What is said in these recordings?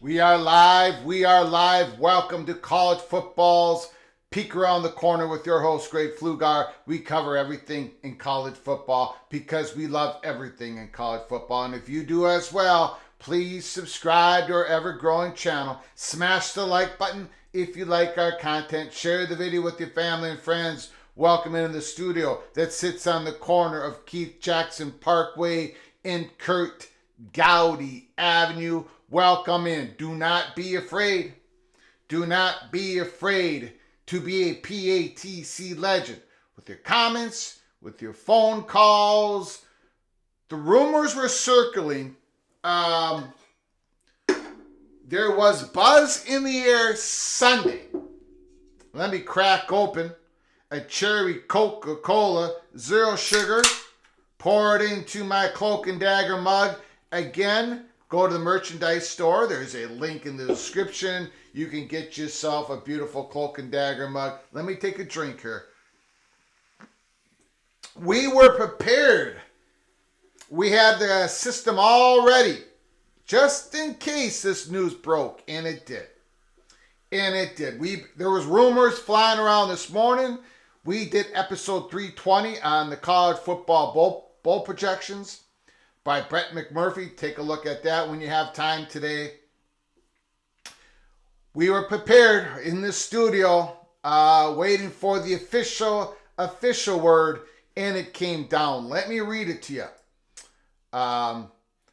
We are live. We are live. Welcome to College Football's Peek Around the Corner with your host, Greg Flugar. We cover everything in college football because we love everything in college football. And if you do as well, please subscribe to our ever-growing channel. Smash the like button if you like our content. Share the video with your family and friends. Welcome into the studio that sits on the corner of Keith Jackson Parkway and Kurt Gowdy Avenue. Welcome in. Do not be afraid. Do not be afraid to be a PATC legend. With your comments, with your phone calls. The rumors were circling. There was buzz in the air Sunday. Let me crack open a cherry Coca-Cola, 0 sugar. Pour it into my Cloak and Dagger mug. Again, go to the merchandise store. There's a link in the description. You can get yourself a beautiful Cloak and Dagger mug. Let me take a drink here. We were prepared. We had the system all ready, just in case this news broke, and it did. And it did. There was rumors flying around this morning. We did episode 320 on the college football bowl projections by Brett McMurphy. Take a look at that when you have time today. We were prepared in the studio, waiting for the official word, and it came down. Let me read it to you.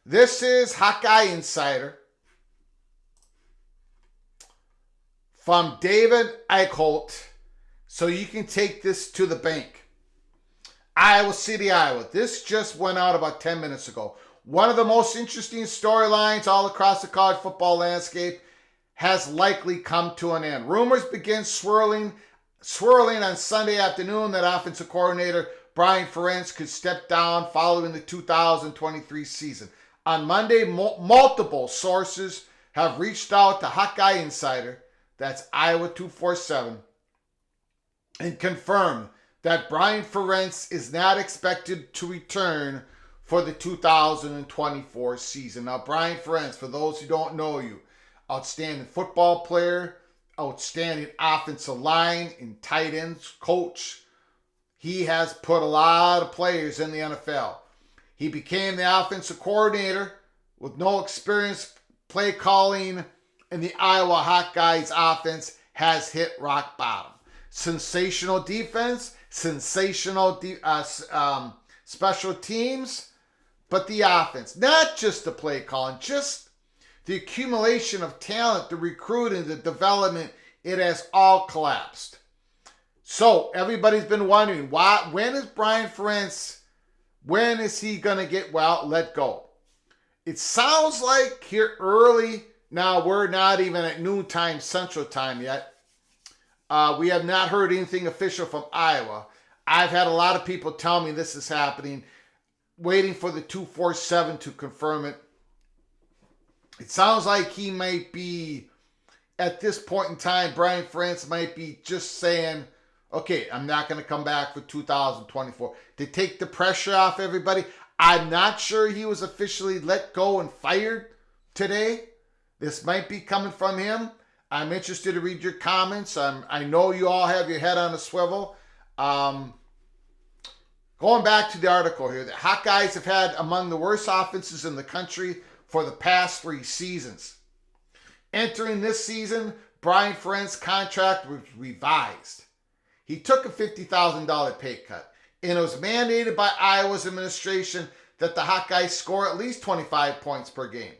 This is Hawkeye Insider from David Eichholt, so you can take this to the bank. Iowa City, Iowa. This just went out about 10 minutes ago. One of the most interesting storylines all across the college football landscape has likely come to an end. Rumors began swirling on Sunday afternoon that offensive coordinator Brian Ferentz could step down following the 2023 season. On Monday, multiple sources have reached out to Hawkeye Insider, that's Iowa 247, and confirmed that Brian Ferentz is not expected to return for the 2024 season. Now, Brian Ferentz, for those who don't know you, outstanding football player, outstanding offensive line and tight ends coach. He has put a lot of players in the NFL. He became the offensive coordinator with no experience play calling, and the Iowa Hawkeyes offense has hit rock bottom. Sensational defense, sensational special teams, but the offense, not just the play calling, just the accumulation of talent, the recruiting, the development, it has all collapsed. So everybody's been wondering, when is Brian Ferentz, when is he going to get, let go? It sounds like here early, now we're not even at noontime Central Time yet. We have not heard anything official from Iowa. I've had a lot of people tell me this is happening, waiting for the 247 to confirm it. It sounds like he might be, at this point in time, Brian Ferentz might be just saying, okay, I'm not going to come back for 2024. To take the pressure off everybody. I'm not sure he was officially let go and fired today. This might be coming from him. I'm interested to read your comments. I know you all have your head on a swivel. Going back to the article here, the Hawkeyes have had among the worst offenses in the country for the past 3 seasons. Entering this season, Brian Ferentz's contract was revised. He took a $50,000 pay cut, and it was mandated by Iowa's administration that the Hawkeyes score at least 25 points per game,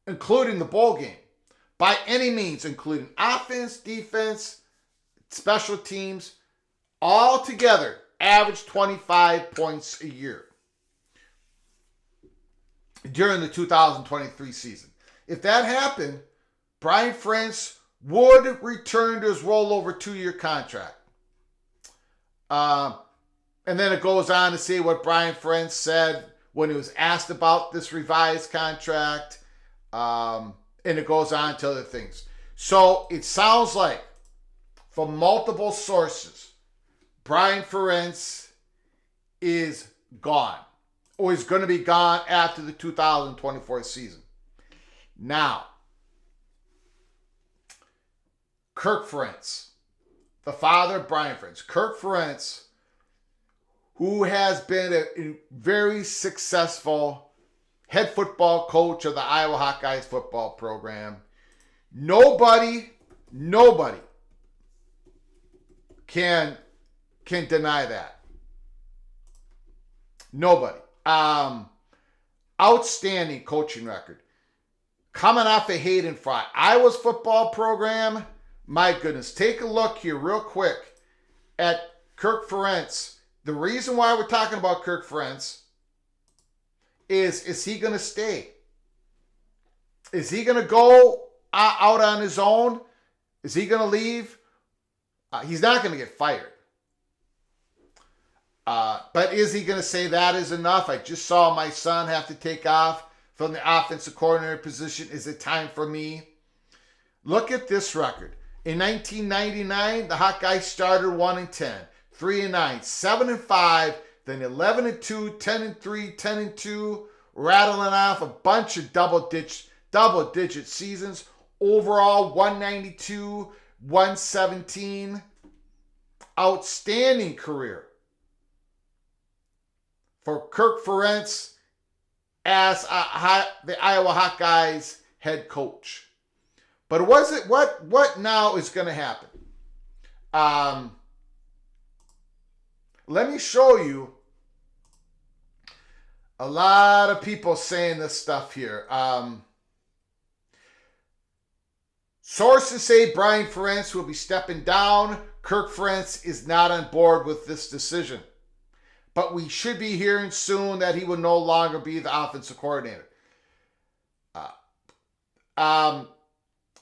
including the bowl game, by any means, including offense, defense, special teams, all together average 25 points a year during the 2023 season. If that happened, Brian Ferentz would return to his rollover 2-year contract. And then it goes on to say what Brian Ferentz said when he was asked about this revised contract. And it goes on to other things. So it sounds like, from multiple sources, Brian Ferentz is gone, or is going to be gone after the 2024 season. Now, Kirk Ferentz, the father of Brian Ferentz, Kirk Ferentz, who has been a very successful head football coach of the Iowa Hawkeyes football program. Nobody can deny that. Nobody. Outstanding coaching record. Coming off of Hayden Fry. Iowa's football program, my goodness. Take a look here real quick at Kirk Ferentz. The reason why we're talking about Kirk Ferentz is he going to stay? Is he going to go out on his own? Is he going to leave? He's not going to get fired. But is he going to say that is enough? I just saw my son have to take off from the offensive coordinator position. Is it time for me? Look at this record. In 1999, the Hawkeyes started 1-10, 3-9, 7-5, then 11-2, 10-3, 10-2, rattling off a bunch of double-digit seasons. Overall, 192, 117. Outstanding career for Kirk Ferentz as the Iowa Hawkeyes head coach. But what now is going to happen? Let me show you a lot of people saying this stuff here. Sources say Brian Ferentz will be stepping down. Kirk Ferentz is not on board with this decision. But we should be hearing soon that he will no longer be the offensive coordinator.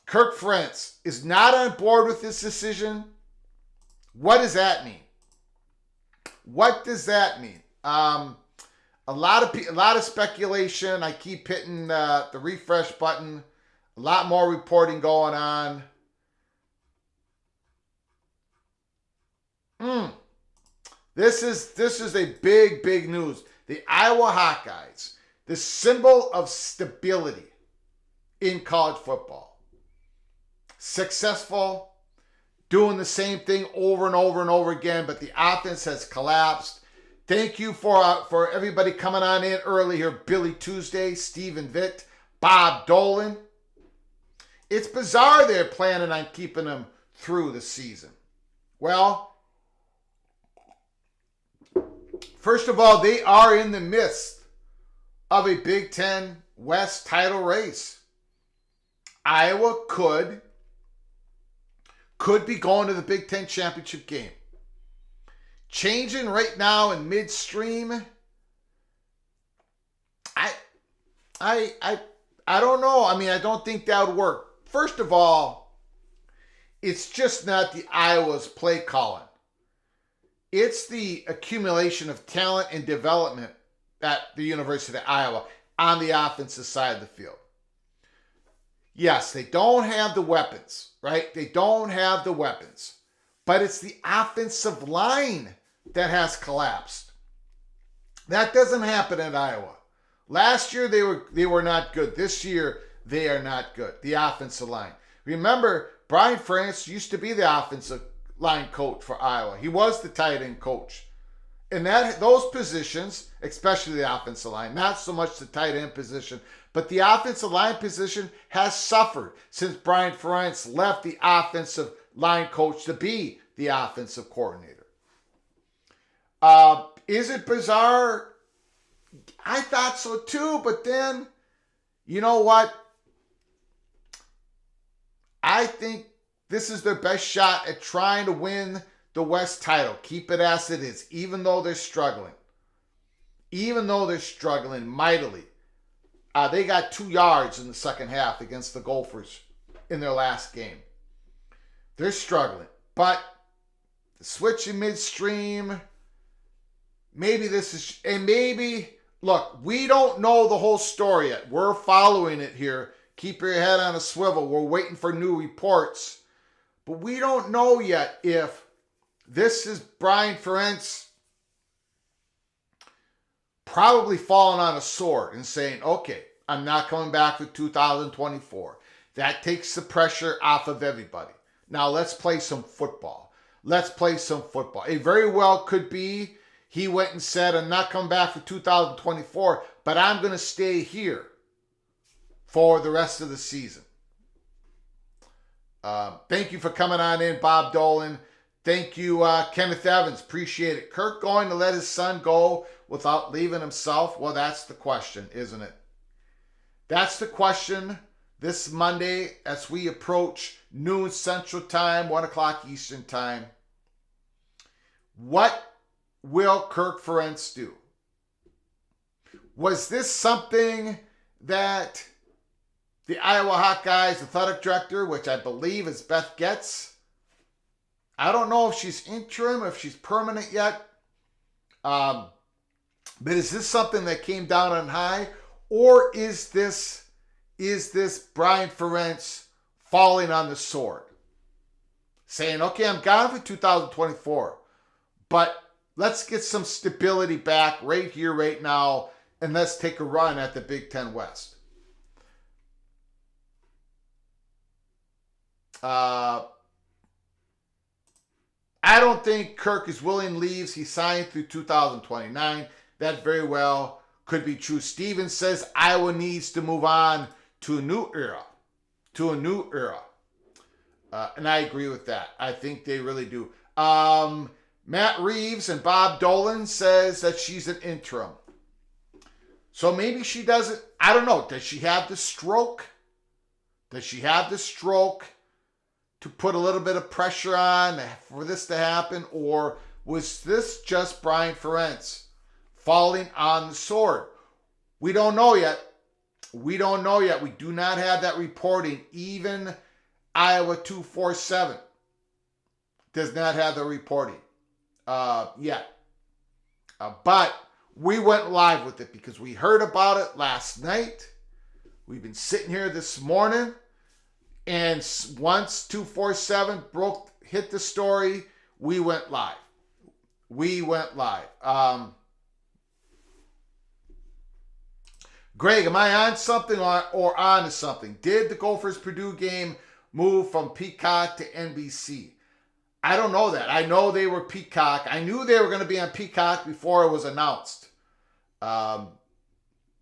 Kirk Ferentz is not on board with this decision. What does that mean? What does that mean? A lot of speculation. I keep hitting the refresh button A lot more reporting going on. This is a big news. The Iowa Hawkeyes, the symbol of stability in college football. Successful, doing the same thing over and over and over again, but the offense has collapsed. Thank you for everybody coming on in early here. Billy Tuesday, Stephen Vitt, Bob Dolan. It's bizarre they're planning on keeping them through the season. Well, first of all, they are in the midst of a Big Ten West title race. Iowa could be going to the Big Ten championship game. Changing right now in midstream, I don't know. I mean, I don't think that would work. First of all, it's just not the Iowa's play calling. It's the accumulation of talent and development at the University of Iowa on the offensive side of the field. Yes, they don't have the weapons, right? They don't have the weapons. But it's the offensive line that has collapsed. That doesn't happen at Iowa. Last year they were not good. This year they are not good. The offensive line. Remember, Brian Ferentz used to be the offensive line coach for Iowa. He was the tight end coach. And those positions, especially the offensive line, not so much the tight end position, but the offensive line position has suffered since Brian Ferentz left the offensive line coach to be the offensive coordinator. Is it bizarre? I thought so too, but then, you know what? I think this is their best shot at trying to win the West title. Keep it as it is, even though they're struggling. Even though they're struggling mightily. They got 2 yards in the second half against the Gophers in their last game. They're struggling. But the switch in midstream, maybe this is, and maybe, look, we don't know the whole story yet. We're following it here. Keep your head on a swivel. We're waiting for new reports. But we don't know yet if this is Brian Ferentz probably falling on a sword and saying, okay, I'm not coming back for 2024. That takes the pressure off of everybody. Now let's play some football. Let's play some football. It very well could be he went and said, I'm not coming back for 2024, but I'm going to stay here for the rest of the season. Thank you for coming on in, Bob Dolan. Thank you, Kenneth Evans. Appreciate it. Kirk going to let his son go without leaving himself? Well, that's the question, isn't it? That's the question this Monday as we approach noon Central Time, 1 o'clock Eastern Time. What will Kirk Ferentz do? Was this something that the Iowa Hawkeyes athletic director, which I believe is Beth Getz, I don't know if she's interim, if she's permanent yet, but is this something that came down on high, or is this Brian Ferentz falling on the sword, saying, okay, I'm gone for 2024, but let's get some stability back right here, right now, and let's take a run at the Big Ten West. I don't think Kirk is willing leaves. He signed through 2029. That very well could be true. Steven says Iowa needs to move on to a new era. And I agree with that. I think they really do. Matt Reeves and Bob Dolan says that she's an interim. So maybe she doesn't. I don't know. Does she have the stroke? To put a little bit of pressure on for this to happen? Or was this just Brian Ferentz falling on the sword? We don't know yet. We do not have that reporting. Even Iowa 247 does not have the reporting yet. But we went live with it because we heard about it last night. We've been sitting here this morning. And once 247 hit the story, we went live. Greg, am I on something or on to something? Did the Gophers-Purdue game move from Peacock to NBC? I don't know that. I know they were Peacock. I knew they were going to be on Peacock before it was announced.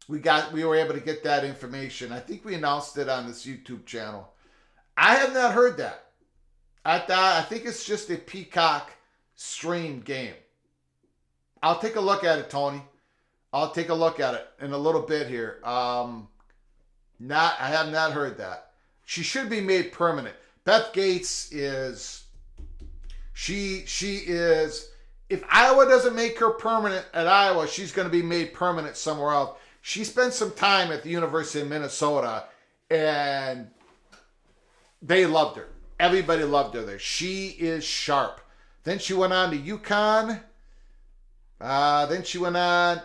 We were able to get that information. I think we announced it on this YouTube channel. I have not heard that. I think it's just a Peacock streamed game. I'll take a look at it, Tony. I'll take a look at it in a little bit here. I have not heard that. She should be made permanent. Beth Gates is, she is, if Iowa doesn't make her permanent at Iowa, she's going to be made permanent somewhere else. She spent some time at the University of Minnesota, and they loved her. Everybody loved her there. She is sharp. Then she went on to UConn.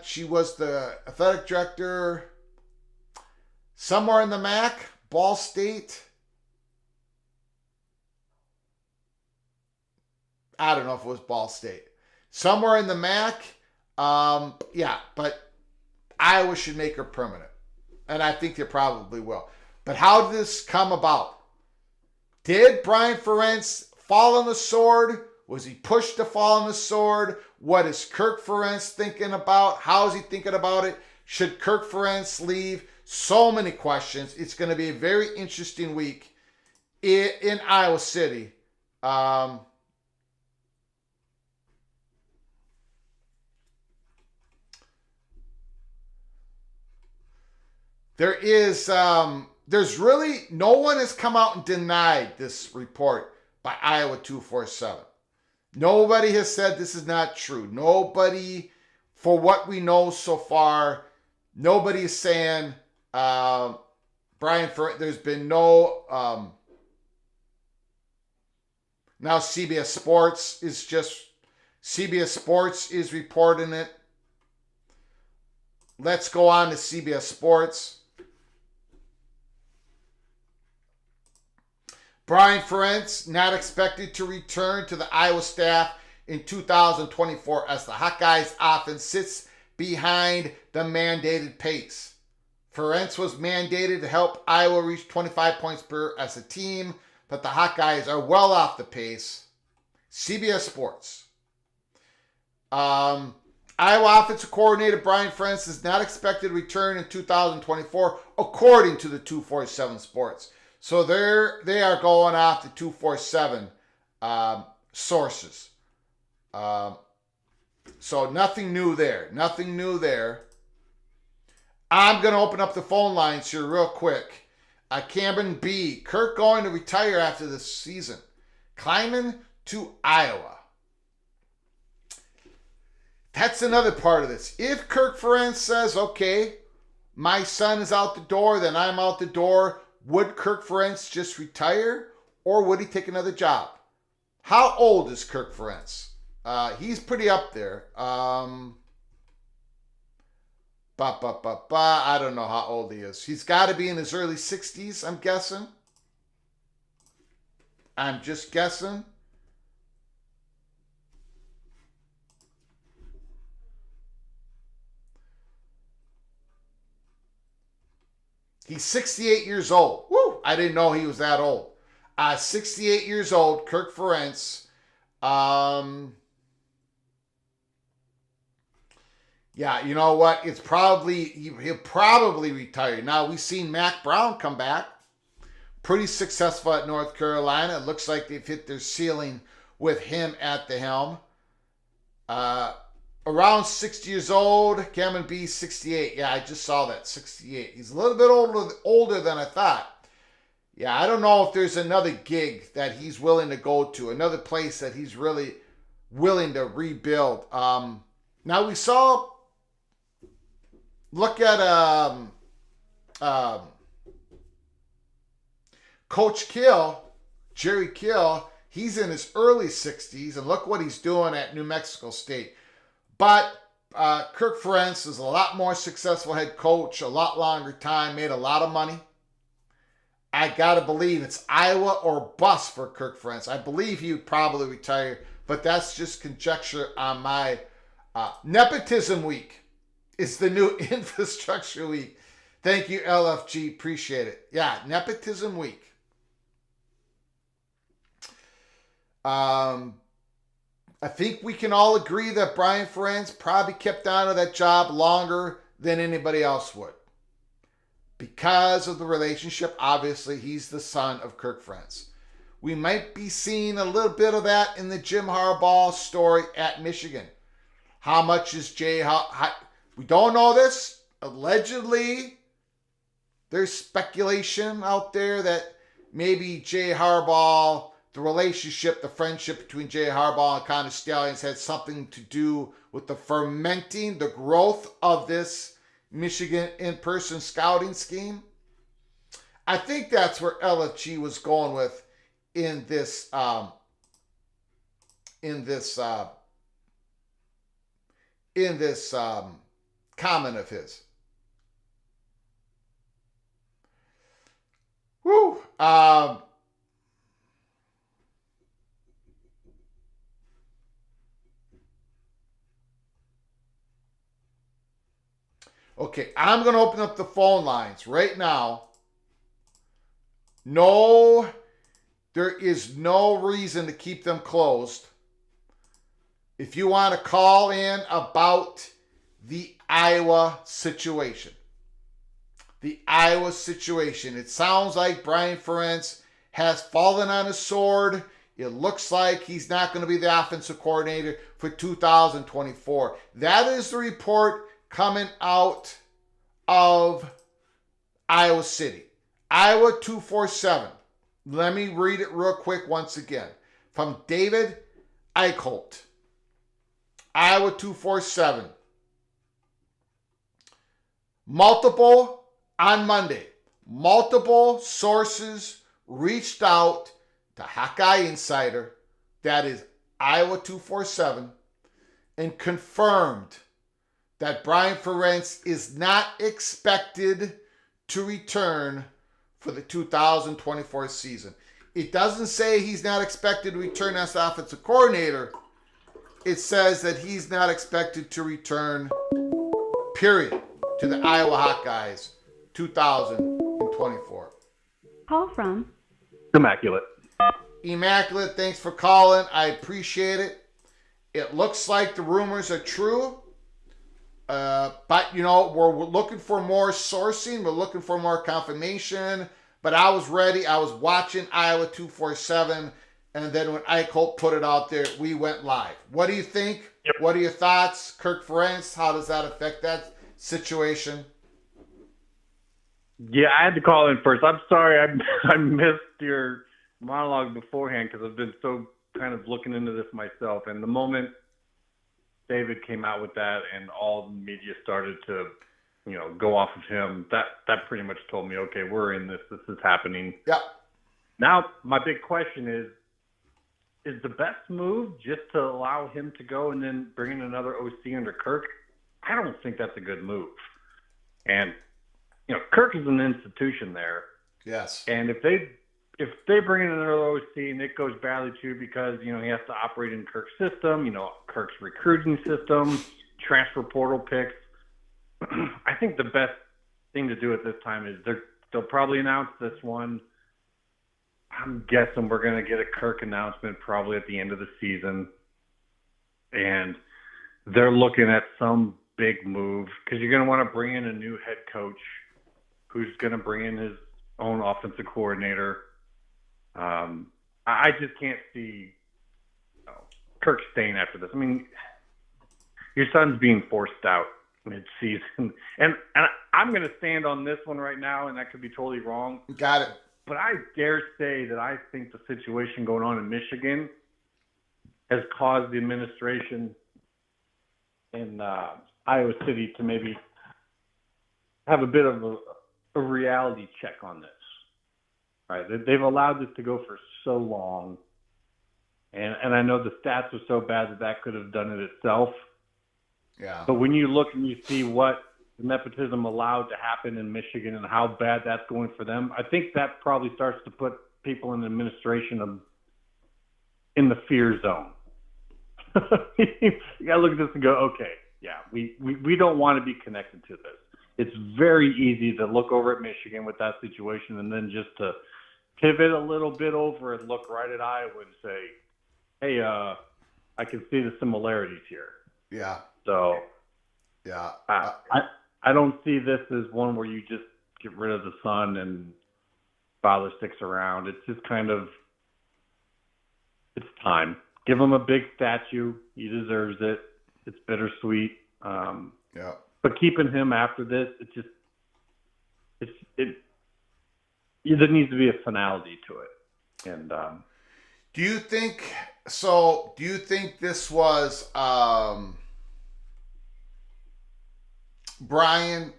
She was the athletic director somewhere in the MAC, Ball State. I don't know if it was Ball State. Somewhere in the MAC. But Iowa should make her permanent. And I think they probably will. But how did this come about? Did Brian Ferentz fall on the sword? Was he pushed to fall on the sword? What is Kirk Ferentz thinking about? How is he thinking about it? Should Kirk Ferentz leave? So many questions. It's going to be a very interesting week in Iowa City. There's really, no one has come out and denied this report by Iowa 247. Nobody has said this is not true. Nobody, for what we know so far, nobody is saying, Brian, there's been no, now CBS Sports is reporting it. Let's go on to CBS Sports. Brian Ferentz not expected to return to the Iowa staff in 2024 as the Hawkeyes offense sits behind the mandated pace. Ferentz was mandated to help Iowa reach 25 points per as a team, but the Hawkeyes are well off the pace. CBS Sports. Iowa offensive coordinator Brian Ferentz is not expected to return in 2024, according to the 247 Sports. So they are going off the 247 sources. So nothing new there. I'm going to open up the phone lines here real quick. Cameron B. Kirk going to retire after this season. Kleiman to Iowa. That's another part of this. If Kirk Ferentz says, okay, my son is out the door, then I'm out the door, would Kirk Ferentz just retire, or would he take another job? How old is Kirk Ferentz? He's pretty up there. I don't know how old he is. He's got to be in his early 60s, I'm guessing. I'm just guessing. He's 68 years old. Woo! I didn't know he was that old. 68 years old, Kirk Ferentz. Yeah, you know what? He'll probably retire. Now, we've seen Mac Brown come back. Pretty successful at North Carolina. It looks like they've hit their ceiling with him at the helm. Around 60 years old. Cameron B, 68. Yeah, I just saw that, 68. He's a little bit older than I thought. Yeah, I don't know if there's another gig that he's willing to go to, another place that he's really willing to rebuild. Now we saw, look at Coach Kill, Jerry Kill. He's in his early 60s, and look what he's doing at New Mexico State. But Kirk Ferentz is a lot more successful head coach, a lot longer time, made a lot of money. I got to believe it's Iowa or bust for Kirk Ferentz. I believe he would probably retire, but that's just conjecture on my nepotism week. It's the new infrastructure week. Thank you, LFG. Appreciate it. Yeah, nepotism week. I think we can all agree that Brian Ferentz probably kept out of that job longer than anybody else would. Because of the relationship, obviously, he's the son of Kirk Ferentz. We might be seeing a little bit of that in the Jim Harbaugh story at Michigan. How much is we don't know this. Allegedly, there's speculation out there that maybe Jay Harbaugh, the relationship, the friendship between Jay Harbaugh and Connor Stallions had something to do with the fermenting, the growth of this Michigan in-person scouting scheme. I think that's where LFG was going with in this comment of his. Woo. Okay, I'm going to open up the phone lines right now. No, there is no reason to keep them closed. If you want to call in about the Iowa situation. It sounds like Brian Ferentz has fallen on his sword. It looks like he's not going to be the offensive coordinator for 2024. That is the report coming out of Iowa City. Iowa 247. Let me read it real quick once again. From David Eichholt. Iowa 247. On Monday, multiple sources reached out to Hawkeye Insider, that is Iowa 247, and confirmed that Brian Ferentz is not expected to return for the 2024 season. It doesn't say he's not expected to return as the offensive coordinator. It says that he's not expected to return, period, to the Iowa Hawkeyes 2024. Call from Immaculate. Immaculate, thanks for calling. I appreciate it. It looks like the rumors are true. But, we're looking for more sourcing. We're looking for more confirmation. But I was ready. I was watching Iowa 247. And then when Eichholt put it out there, we went live. What do you think? Yep. What are your thoughts? Kirk Ferentz, how does that affect that situation? Yeah, I had to call in first. I'm sorry I missed your monologue beforehand because I've been so kind of looking into this myself. And the moment David came out with that and all the media started to, go off of him, that pretty much told me, okay, we're in this. This is happening. Yep. Now, my big question is the best move just to allow him to go and then bring in another OC under Kirk? I don't think that's a good move. And, Kirk is an institution there. Yes. And if they bring in another OC and it goes badly too because, he has to operate in Kirk's system, Kirk's recruiting system, transfer portal picks, I think the best thing to do at this time is they'll probably announce this one. I'm guessing we're going to get a Kirk announcement probably at the end of the season. And they're looking at some big move because you're going to want to bring in a new head coach who's going to bring in his own offensive coordinator. I just can't see Kirk staying after this. I mean, your son's being forced out mid-season. And I'm going to stand on this one right now, and that could be totally wrong. Got it. But I dare say that I think the situation going on in Michigan has caused the administration in Iowa City to maybe have a bit of a reality check on this. Right? They've allowed this to go for so long. And I know the stats are so bad that could have done it itself. Yeah. But when you look and you see what the nepotism allowed to happen in Michigan and how bad that's going for them, I think that probably starts to put people in the administration in the fear zone. You got to look at this and go, okay, yeah, we don't want to be connected to this. It's very easy to look over at Michigan with that situation and then just to pivot a little bit over and look right at Iowa and say, hey, I can see the similarities here. Yeah. So, yeah, I don't see this as one where you just get rid of the son and father sticks around. It's just kind of, it's time. Give him a big statue. He deserves it. It's bittersweet. Yeah. But keeping him after this, there needs to be a finality to it. And do you think this was Brian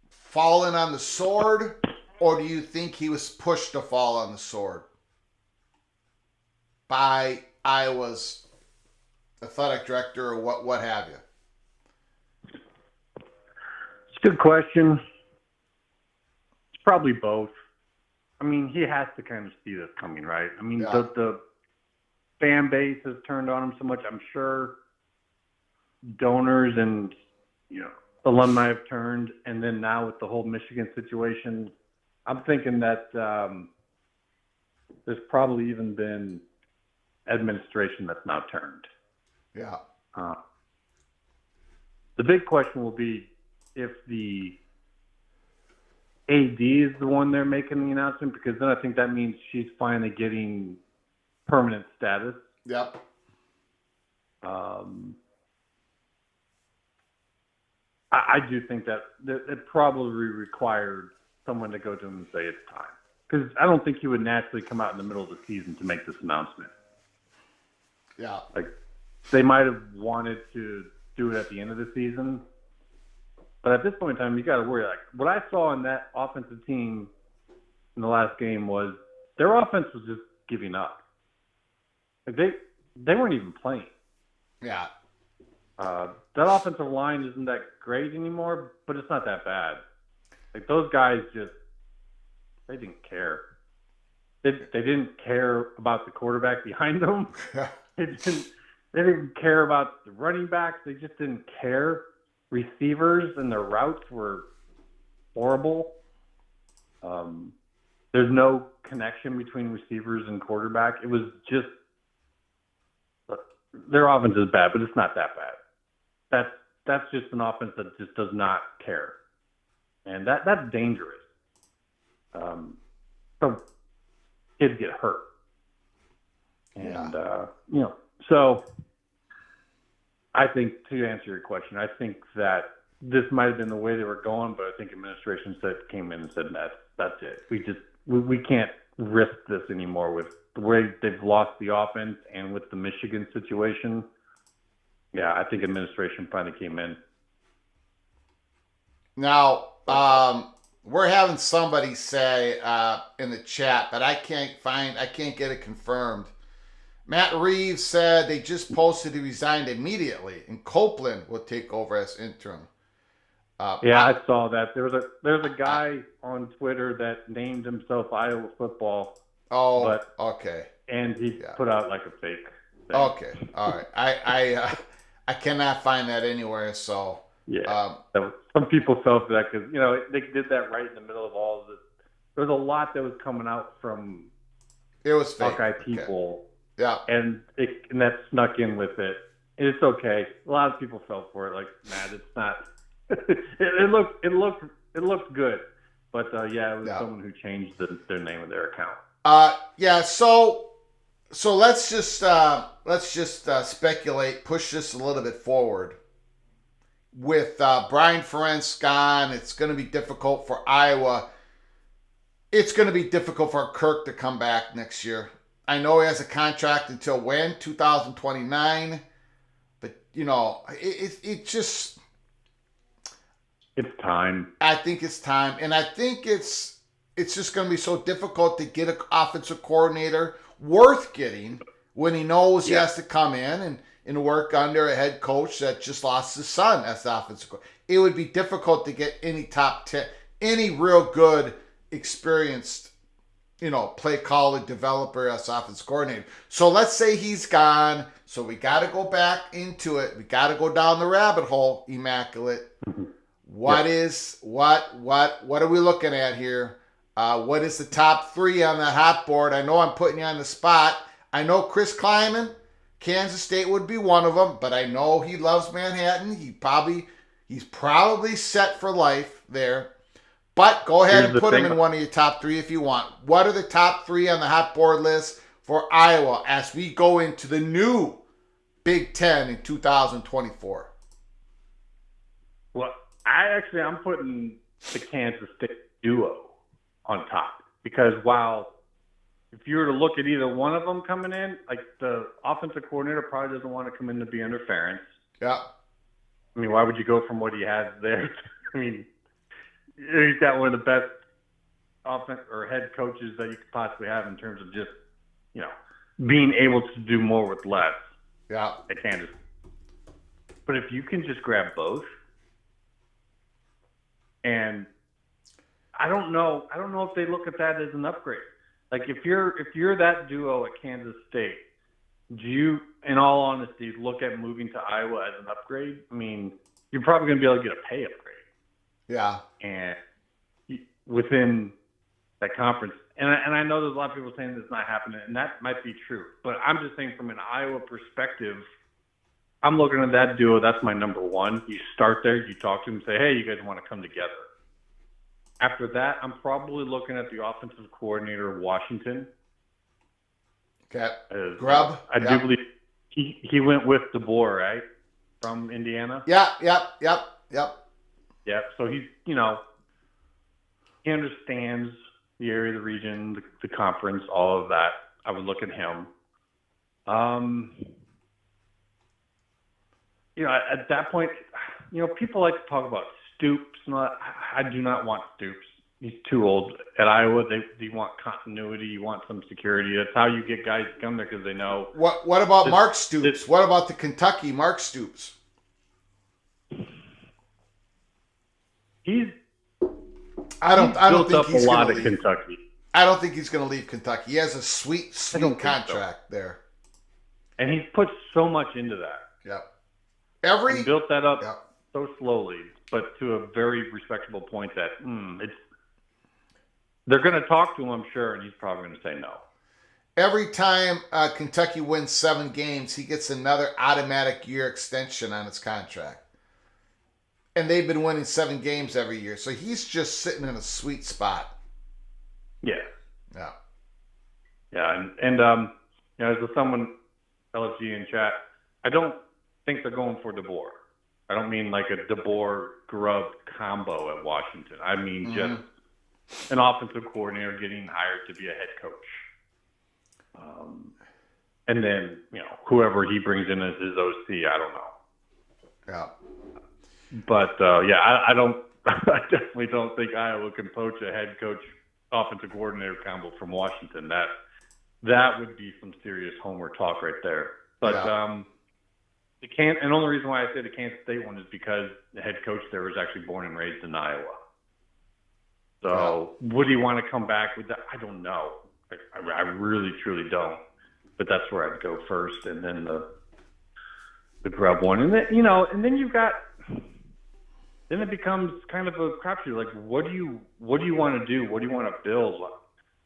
falling on the sword, or do you think he was pushed to fall on the sword by Iowa's athletic director or what have you? It's a good question. It's probably both. I mean, he has to kind of see this coming, right? I mean, yeah. the fan base has turned on him so much. I'm sure donors and, alumni have turned. And then now with the whole Michigan situation, I'm thinking that there's probably even been administration that's now turned. Yeah. The big question will be if the AD is the one they're making the announcement, because then I think that means she's finally getting permanent status. Yep. I do think that it probably required someone to go to him and say it's time. Because I don't think he would naturally come out in the middle of the season to make this announcement. Yeah. Like, they might have wanted to do it at the end of the season. But at this point in time, you got to worry. Like, what I saw in that offensive team in the last game was their offense was just giving up. Like, they weren't even playing. Yeah. That offensive line isn't that great anymore, but it's not that bad. Like, those guys they didn't care. They didn't care about the quarterback behind them. They didn't care about the running backs. They just didn't care. Receivers and their routes were horrible. There's no connection between receivers and quarterback. It was just their offense is bad, but it's not that bad. That's just an offense that just does not care, and that's dangerous. So kids get hurt, and so. I think, to answer your question, I think that this might have been the way they were going, but I think administration came in and said, that's it. We can't risk this anymore with the way they've lost the offense and with the Michigan situation. Yeah, I think administration finally came in. Now, we're having somebody say in the chat, but I can't get it confirmed. Matt Reeves said they just posted he resigned immediately, and Copeland will take over as interim. I saw that. There's a guy on Twitter that named himself Iowa Football. Oh, okay. And he put out like a fake thing. Okay, all right. I cannot find that anywhere. So yeah, some people fell for that because they did that right in the middle of all of this. There was a lot that was coming out from it was fake. Hawkeye people. Okay. Yeah, and that snuck in with it. It's okay. A lot of people fell for it. Like, man, it's not. it looked good, but it was someone who changed their name of their account. So let's just speculate. Push this a little bit forward. With Brian Ferentz gone, it's going to be difficult for Iowa. It's going to be difficult for Kirk to come back next year. I know he has a contract until when? 2029. But, it just... It's time. I think it's time. And I think it's just going to be so difficult to get an offensive coordinator worth getting when he knows he has to come in and work under a head coach that just lost his son as the offensive coordinator. it would be difficult to get any top 10, any real good, experienced, play caller, developer as offense coordinator. So let's say he's gone. So we got to go back into it. We got to go down the rabbit hole, Immaculate. What are we looking at here? What is the top 3 on the hot board? I know I'm putting you on the spot. I know Chris Kleiman, Kansas State would be one of them, but I know he loves Manhattan. He's probably set for life there. But go ahead and put him in one of your top 3 if you want. What are the top 3 on the hot board list for Iowa as we go into the new Big Ten in 2024? Well, I'm putting the Kansas State duo on top, because while if you were to look at either one of them coming in, like the offensive coordinator probably doesn't want to come in to be under Ferentz. Yeah. I mean, why would you go from what he has there? I mean, he's got one of the best offense or head coaches that you could possibly have in terms of just, being able to do more with less. Yeah. At Kansas. But if you can just grab both, and I don't know if they look at that as an upgrade. Like if you're that duo at Kansas State, do you, in all honesty, look at moving to Iowa as an upgrade? I mean, you're probably going to be able to get a pay upgrade. Yeah. And within that conference, and I know there's a lot of people saying that's not happening, and that might be true. But I'm just saying from an Iowa perspective, I'm looking at that duo. That's my number one. You start there, you talk to them, say, hey, you guys want to come together. After that, I'm probably looking at the offensive coordinator of Washington. Okay. Grubb. I do believe he went with DeBoer, right? From Indiana? Yep. Yeah, so he's, he understands the area, the region, the conference, all of that. I would look at him. At that point, people like to talk about Stoops. I do not want Stoops. He's too old. At Iowa, they want continuity. You want some security. That's how you get guys to come there, because they know. What about Mark Stoops? What about the Kentucky Mark Stoops? I don't think he's going to leave Kentucky. I don't think he's going to leave Kentucky. He has a sweet contract there, and he's put so much into that. Yep. He built that up so slowly, but to a very respectable point that they're going to talk to him, I'm sure, and he's probably going to say no. Every time Kentucky wins 7 games, he gets another automatic year extension on his contract. And they've been winning 7 games every year. So he's just sitting in a sweet spot. Yeah. Yeah. Yeah. And as with someone, LFG in chat, I don't think they're going for DeBoer. I don't mean like a DeBoer-Grubb combo at Washington. I mean just an offensive coordinator getting hired to be a head coach. And then, whoever he brings in as his OC, I don't know. Yeah. But, I don't. I definitely don't think Iowa can poach a head coach, offensive coordinator combo from Washington. That would be some serious homer talk right there. But and the only reason why I say the Kansas State one is because the head coach there was actually born and raised in Iowa. So would he want to come back with that? I don't know. I really, truly don't. But that's where I'd go first, and then the Grubb one, and then and then you've got. Then it becomes kind of a crapshoot. Like, what do you want to do? What do you want to build?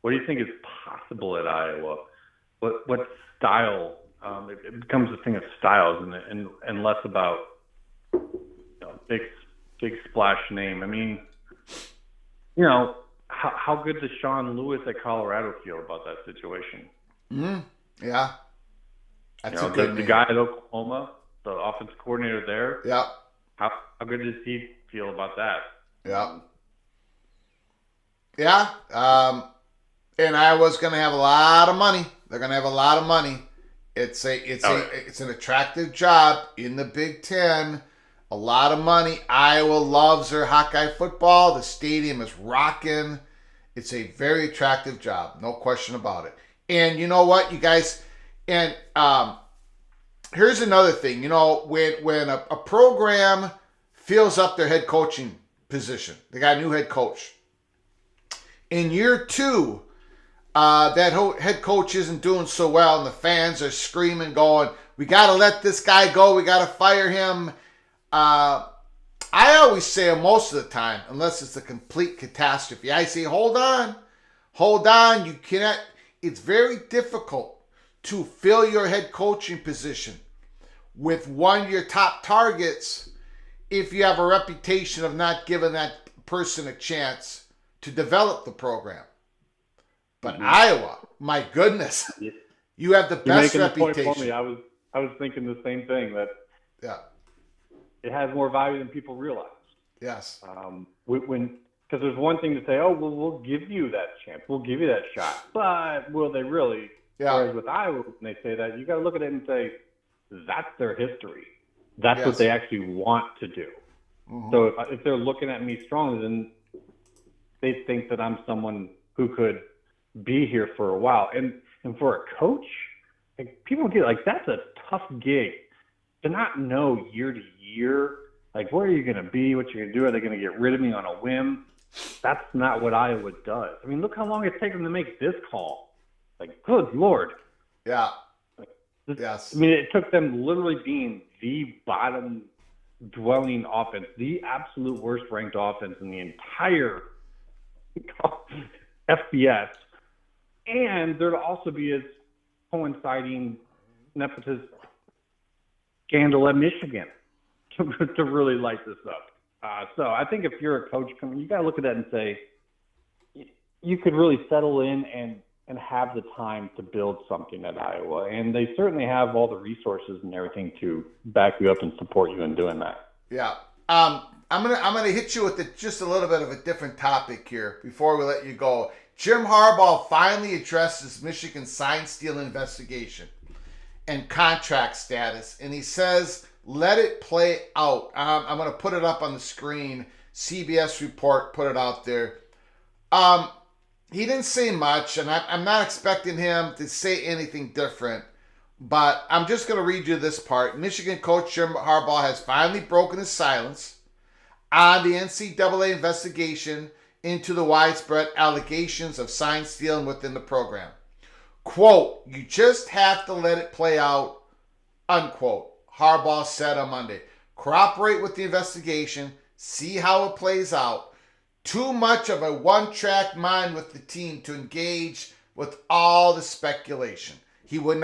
What do you think is possible at Iowa? What style? It becomes a thing of styles and less about big splash name. I mean, how good does Sean Lewis at Colorado feel about that situation? Yeah, that's a good name. The guy at Oklahoma, the offensive coordinator there. Yeah. How good does he feel about that? Yeah. Yeah. And Iowa's going to have a lot of money. They're going to have a lot of money. It's an attractive job in the Big Ten. A lot of money. Iowa loves their Hawkeye football. The stadium is rocking. It's a very attractive job. No question about it. And you know what, you guys? And here's another thing. When a program fills up their head coaching position. They got a new head coach. In year 2, that head coach isn't doing so well, and the fans are screaming, going, "We got to let this guy go. We got to fire him." I always say most of the time, unless it's a complete catastrophe, I say, hold on. You cannot. It's very difficult to fill your head coaching position with one of your top targets if you have a reputation of not giving that person a chance to develop the program. But Iowa, my goodness, you have the best You're reputation. making the point for me. I was thinking the same thing, that it has more value than people realize. Yes. Because there's one thing to say, oh, well, we'll give you that chance, we'll give you that shot, but will they really? Yeah. Whereas with Iowa, when they say that, you got to look at it and say, that's their history. That's what they actually want to do. Mm-hmm. So if they're looking at me strongly, then they think that I'm someone who could be here for a while. And for a coach, like, people get like, that's a tough gig to not know year to year, like, where are you going to be, what you're going to do, are they going to get rid of me on a whim? That's not what Iowa does. I mean, look how long it's taken them to make this call. Like, good Lord. Yeah. Yes. I mean, it took them literally being the bottom dwelling offense, the absolute worst ranked offense in the entire FBS. And there'd also be a coinciding nepotism scandal at Michigan to really light this up. So I think if you're a coach coming, you got to look at that and say, you could really settle in and have the time to build something at Iowa. And they certainly have all the resources and everything to back you up and support you in doing that. Yeah. I'm gonna hit you with just a little bit of a different topic here before we let you go. Jim Harbaugh finally addresses Michigan's sign stealing investigation and contract status, and he says, let it play out. I'm going to put it up on the screen. CBS report put it out there. He didn't say much, and I'm not expecting him to say anything different, but I'm just going to read you this part. Michigan coach Jim Harbaugh has finally broken his silence on the NCAA investigation into the widespread allegations of sign stealing within the program. Quote, you just have to let it play out, unquote, Harbaugh said on Monday. Cooperate with the investigation, see how it plays out. Too much of a one-track mind with the team to engage with all the speculation. He did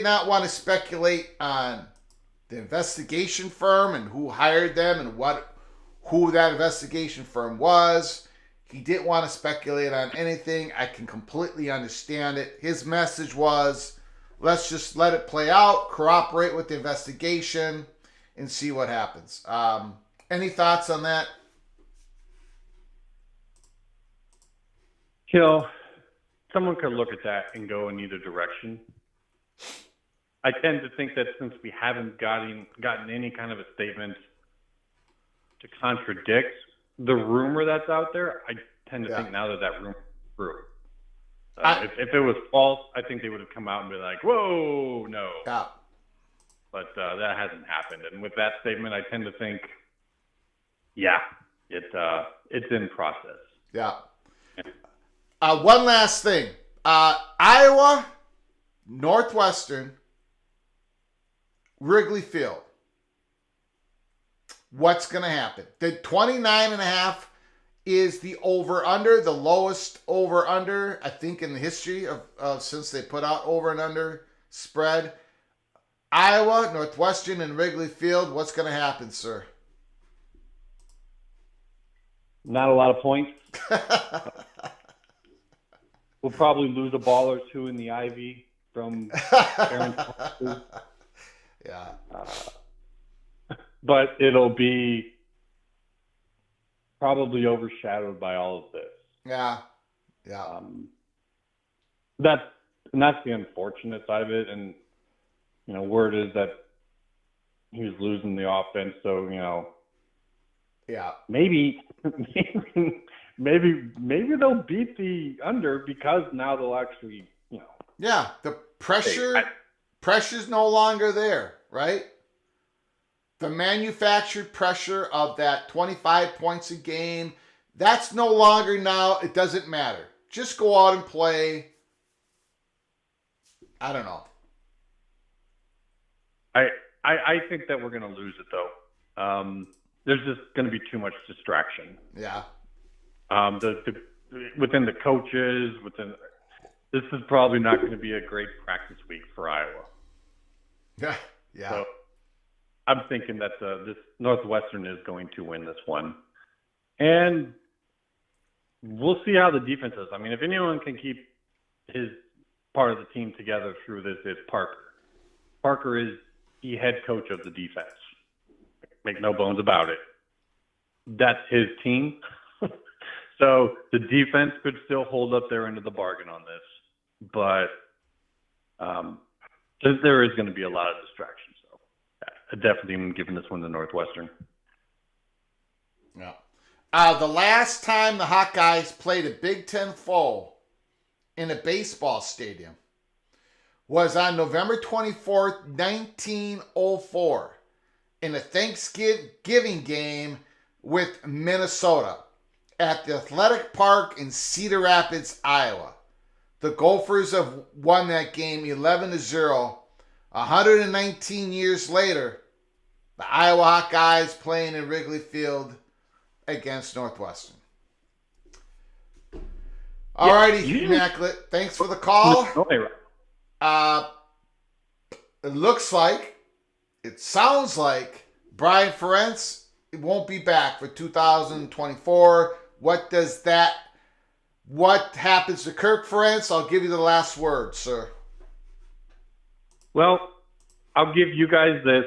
not want to speculate on the investigation firm and who hired them and who that investigation firm was. He didn't want to speculate on anything. I can completely understand it. His message was, let's just let it play out, cooperate with the investigation, and see what happens. Any thoughts on that? Someone could look at that and go in either direction. I tend to think that since we haven't gotten any kind of a statement to contradict the rumor that's out there, I tend to think now that rumor is true. If it was false, I think they would have come out and be like, whoa, no. Yeah. But that hasn't happened. And with that statement, I tend to think, it's in process. Yeah. One last thing. Iowa, Northwestern, Wrigley Field. What's going to happen? The 29.5 is the over-under, the lowest over-under, I think, in the history of since they put out over and under spread. Iowa, Northwestern, and Wrigley Field, what's going to happen, sir? Not a lot of points. We'll probably lose a ball or two in the Ivy from Ferentz. Yeah. But it'll be probably overshadowed by all of this. Yeah. Yeah. That's the unfortunate side of it. And, word is that he was losing the offense. So, yeah, maybe they'll beat the under because now they'll actually, Yeah. The pressure's no longer there, right? the manufactured pressure of that 25 points a game, that's no longer now. It doesn't matter. Just go out and play. I don't know. I think that we're going to lose it, though. There's just going to be too much distraction. Yeah. Within the coaches, this is probably not going to be a great practice week for Iowa. Yeah. Yeah. So I'm thinking that this Northwestern is going to win this one. And we'll see how the defense is. I mean, if anyone can keep his part of the team together through this, it's Parker. Parker is the head coach of the defense. Make no bones about it. That's his team. So the defense could still hold up their end of the bargain on this. But there is going to be a lot of distractions. So I definitely am giving this one to Northwestern. Yeah. The last time the Hawkeyes played a Big Ten foe in a baseball stadium was on November 24th, 1904, in a Thanksgiving game with Minnesota at the Athletic Park in Cedar Rapids, Iowa. The Gophers have won that game 11-0. 119 years later, the Iowa Hawkeyes playing in Wrigley Field against Northwestern. All righty, Immaculate. Thanks for the call. It looks like, it sounds like Brian Ferentz won't be back for 2024. What happens to Kirk Ferentz? I'll give you the last word, sir. Well, I'll give you guys this.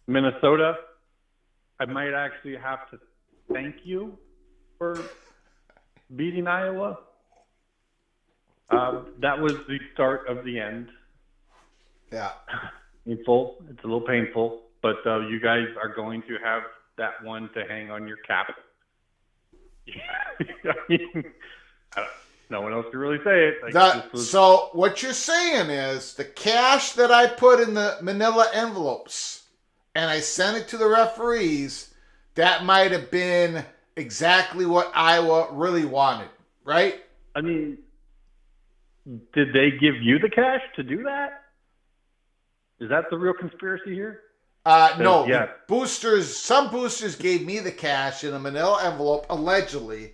Minnesota, I might actually have to thank you for beating Iowa. That was the start of the end. Yeah. Painful. It's a little painful, but you guys are going to have that one to hang on your cap. I mean, no one else can really say it. So what you're saying is the cash that I put in the manila envelopes and I sent it to the referees, that might have been exactly what Iowa really wanted, right? I mean, did they give you the cash to do that? Is that the real conspiracy here? No. Yeah. Some boosters gave me the cash in a manila envelope, allegedly.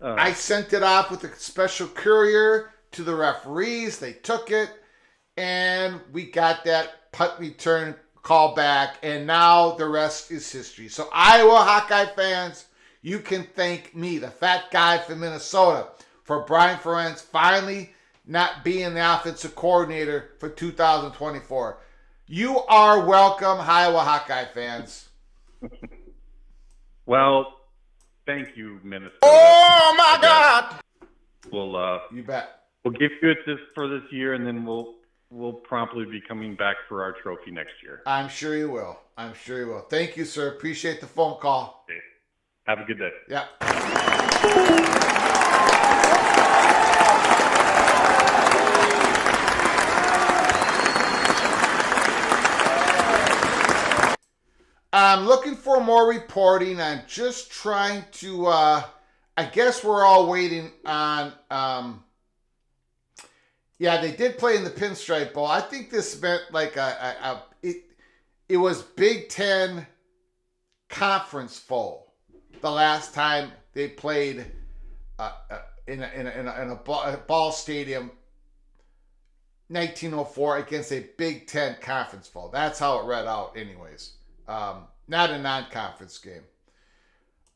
I sent it off with a special courier to the referees. They took it, and we got that punt return call back, and now the rest is history. So Iowa Hawkeye fans, you can thank me, the fat guy from Minnesota, for Brian Ferentz finally not being the offensive coordinator for 2024. You are welcome, Iowa Hawkeye fans. Well, thank you, Minnesota. Oh my God! We'll you bet. We'll give you it for this year, and then we'll promptly be coming back for our trophy next year. I'm sure you will. Thank you, sir. Appreciate the phone call. Okay. Have a good day. Yeah. I'm looking for more reporting. I'm just trying to, I guess we're all waiting on, they did play in the Pinstripe Bowl. I think this meant like it was Big Ten Conference Bowl the last time they played in a ball stadium, 1904, against a Big Ten Conference Bowl. That's how it read out anyways. Not a non-conference game.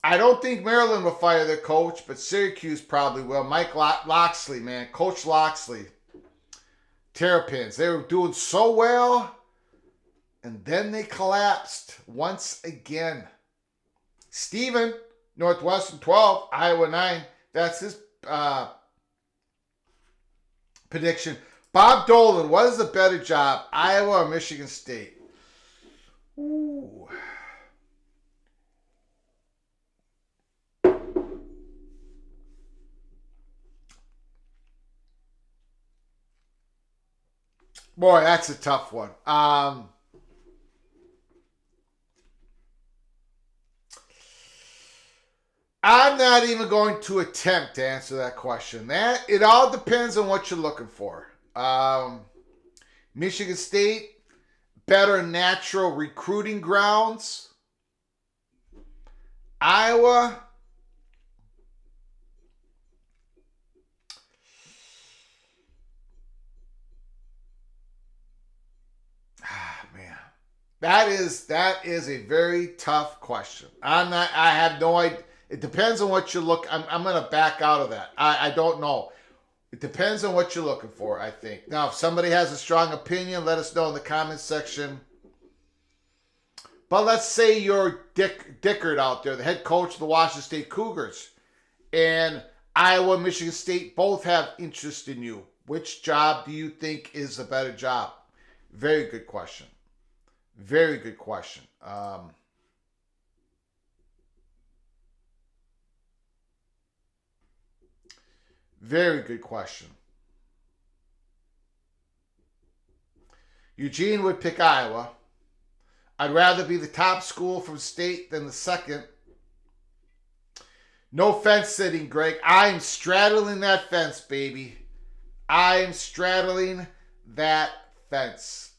I don't think Maryland will fire their coach, but Syracuse probably will. Mike Loxley, man. Coach Loxley. Terrapins. They were doing so well, and then they collapsed once again. Steven, Northwestern 12, Iowa 9. That's his prediction. Bob Dolan, what is the better job, Iowa or Michigan State? Ooh. Boy, that's a tough one. I'm not even going to attempt to answer that question. It all depends on what you're looking for. Michigan State, better natural recruiting grounds. Iowa, man, that is a very tough question. I have no idea. It depends on what you look. I'm going to back out of that. I don't know. It depends on what you're looking for, I think. Now, if somebody has a strong opinion, let us know in the comments section. But let's say you're Dick Dickert out there, the head coach of the Washington State Cougars, and Iowa and Michigan State both have interest in you. Which job do you think is a better job? Very good question. Very good question. Very good question. Eugene would pick Iowa. I'd rather be the top school from state than the second. No fence sitting, Greg. I'm straddling that fence, baby. I am straddling that fence.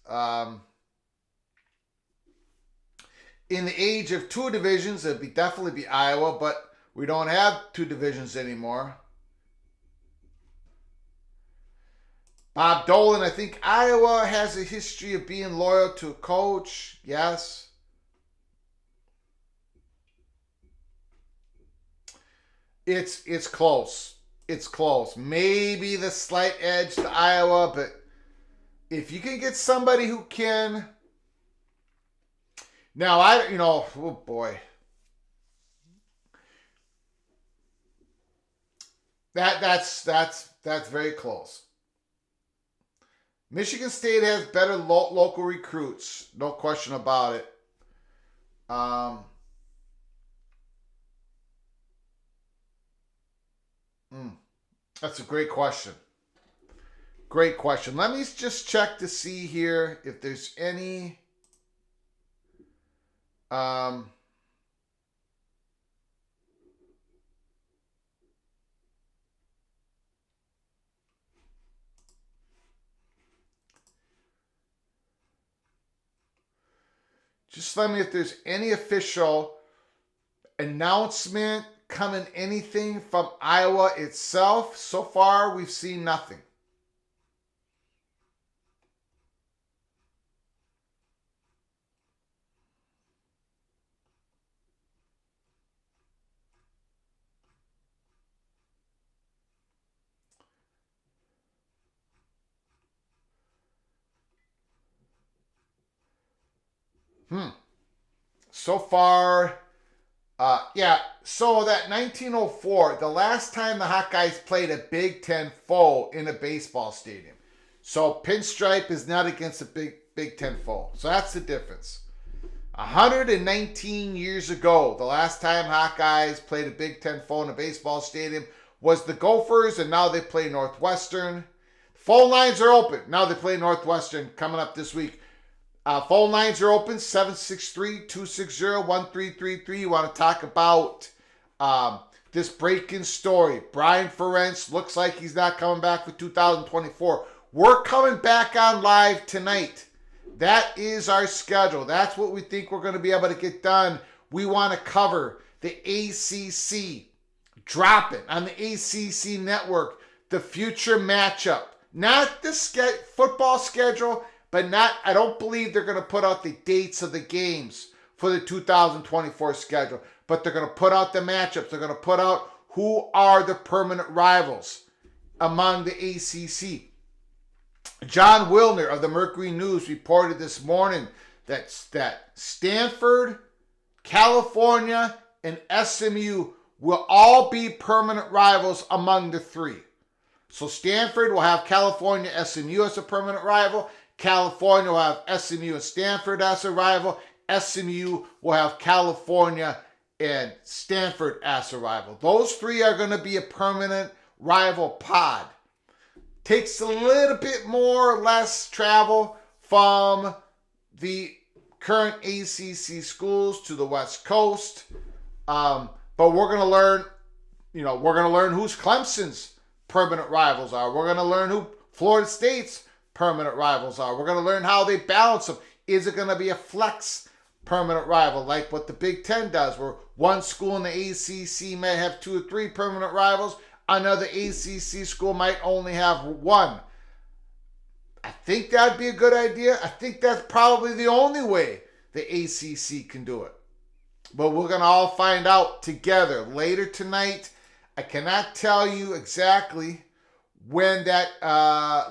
In the age of two divisions, it'd definitely be Iowa, but we don't have two divisions anymore. Bob Dolan, I think Iowa has a history of being loyal to a coach. Yes. It's close. It's close. Maybe the slight edge to Iowa, but if you can get somebody who can. Now, oh boy. That's very close. Michigan State has better local recruits, no question about it. That's a great question. Great question. Let me just check to see here if there's any. Just let me if there's any official announcement coming, anything from Iowa itself. So far, we've seen nothing. So far, yeah. So that 1904, the last time the Hawkeyes played a Big Ten foe in a baseball stadium. So pinstripe is not against a Big Ten foe. So that's the difference. 119 years ago, the last time Hawkeyes played a Big Ten foe in a baseball stadium was the Gophers, and now they play Northwestern. Phone lines are open. Now they play Northwestern coming up this week. Phone lines are open, 763-260-1333. You want to talk about this breaking story. Brian Ferentz looks like he's not coming back for 2024. We're coming back on live tonight. That is our schedule. That's what we think we're going to be able to get done. We want to cover the ACC. Drop it on the ACC network. The future matchup. Not the football schedule, but I don't believe they're going to put out the dates of the games for the 2024 schedule. But they're going to put out the matchups. They're going to put out who are the permanent rivals among the ACC. John Wilner of the Mercury News reported this morning that Stanford, California, and SMU will all be permanent rivals among the three. So Stanford will have California, SMU as a permanent rival. California will have SMU and Stanford as a rival. SMU will have California and Stanford as a rival. Those three are going to be a permanent rival pod. Takes a little bit more or less travel from the current ACC schools to the West Coast. But we're going to learn, we're going to learn who's Clemson's permanent rivals are. We're going to learn who Florida State's permanent rivals are. We're going to learn how they balance them. Is it going to be a flex permanent rival like what the Big Ten does, where one school in the ACC may have 2 or 3 permanent rivals, another ACC school might only have 1. I think that'd be a good idea. I think that's probably the only way the ACC can do it. But we're going to all find out together later tonight. I cannot tell you exactly when that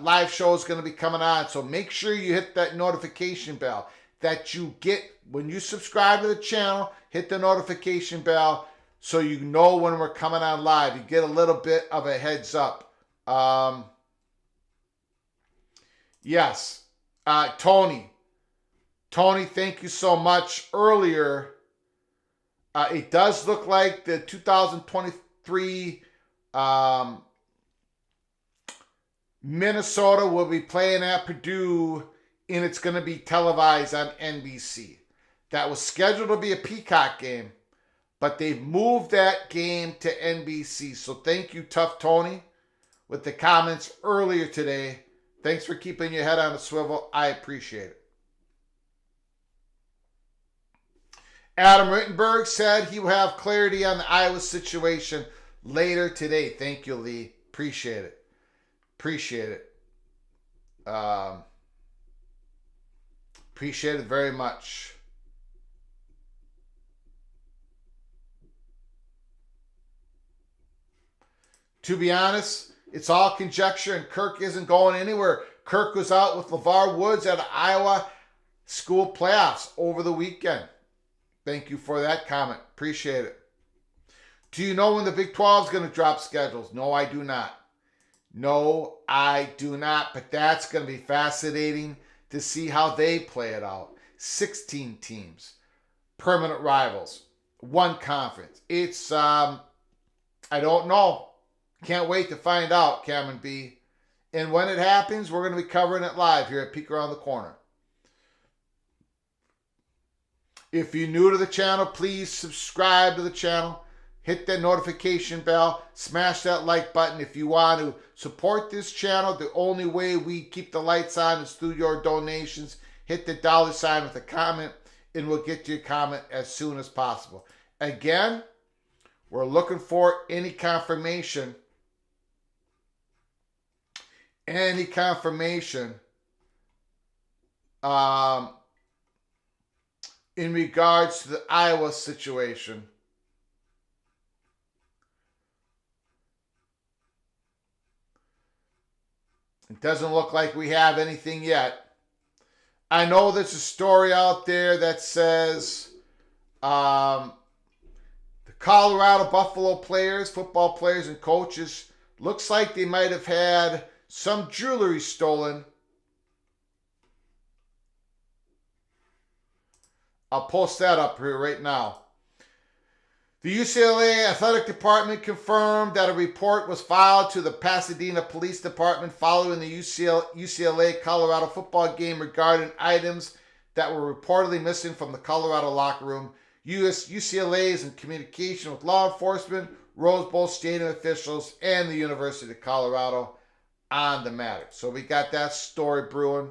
live show is going to be coming on. So make sure you hit that notification bell that you get when you subscribe to the channel. Hit the notification bell so you know when we're coming on live. You get a little bit of a heads up. Yes. Tony, thank you so much. Earlier, it does look like the 2023 Minnesota will be playing at Purdue, and it's going to be televised on NBC. That was scheduled to be a Peacock game, but they've moved that game to NBC. So thank you, Tough Tony, with the comments earlier today. Thanks for keeping your head on a swivel. I appreciate it. Adam Rittenberg said he will have clarity on the Iowa situation later today. Thank you, Lee. Appreciate it. Appreciate it. Appreciate it very much. To be honest, it's all conjecture, and Kirk isn't going anywhere. Kirk was out with LeVar Woods at Iowa school playoffs over the weekend. Thank you for that comment. Appreciate it. Do you know when the Big 12 is going to drop schedules? No, I do not. No, I do not. But that's going to be fascinating to see how they play it out. 16 teams, permanent rivals, one conference. It's, I don't know. Can't wait to find out, Cameron B. And when it happens, we're going to be covering it live here at Peek Around the Corner. If you're new to the channel, please subscribe to the channel. Hit that notification bell. Smash that like button if you want to support this channel. The only way we keep the lights on is through your donations. Hit the $ with a comment, and we'll get to your comment as soon as possible. Again, we're looking for any confirmation. In regards to the Iowa situation. It doesn't look like we have anything yet. I know there's a story out there that says the Colorado Buffalo players, football players and coaches, looks like they might have had some jewelry stolen. I'll post that up here right now. The UCLA Athletic Department confirmed that a report was filed to the Pasadena Police Department following the UCLA Colorado football game regarding items that were reportedly missing from the Colorado locker room. UCLA is in communication with law enforcement, Rose Bowl stadium officials, and the University of Colorado on the matter. So we got that story brewing.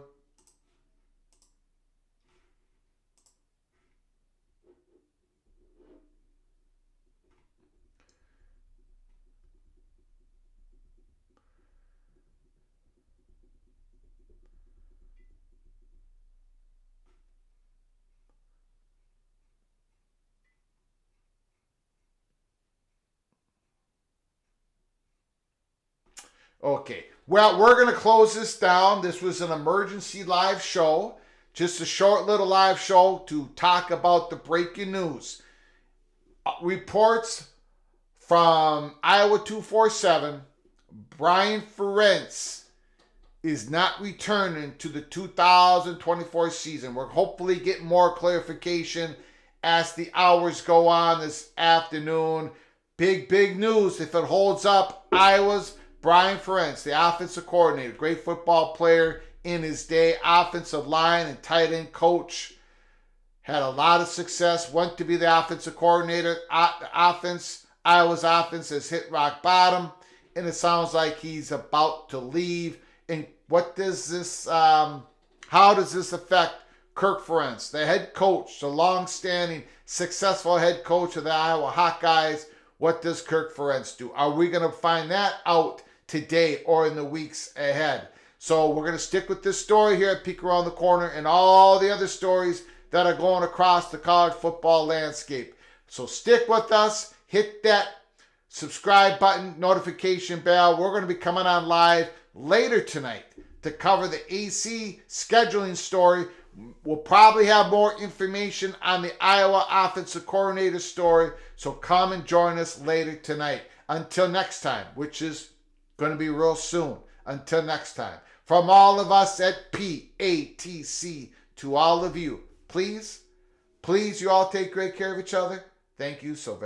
Okay, well, we're going to close this down. This was an emergency live show, just a short little live show to talk about the breaking news. Reports from Iowa 247, Brian Ferentz is not returning to the 2024 season. We're hopefully getting more clarification as the hours go on this afternoon. Big news. If it holds up, Iowa's Brian Ferentz, the offensive coordinator, great football player in his day, offensive line and tight end coach, had a lot of success, went to be the offensive coordinator. Iowa's offense has hit rock bottom, and it sounds like he's about to leave. And what does this, how does this affect Kirk Ferentz, the head coach, the long-standing, successful head coach of the Iowa Hawkeyes? What does Kirk Ferentz do? Are we going to find that out today or in the weeks ahead? So we're going to stick with this story here at Peek Around the Corner and all the other stories that are going across the college football landscape. So stick with us. Hit that subscribe button, notification bell. We're going to be coming on live later tonight to cover the AC scheduling story. We'll probably have more information on the Iowa offensive coordinator story. So come and join us later tonight. Until next time, which is going to be real soon. Until next time. From all of us at PATC to all of you, please you all take great care of each other. Thank you so very much.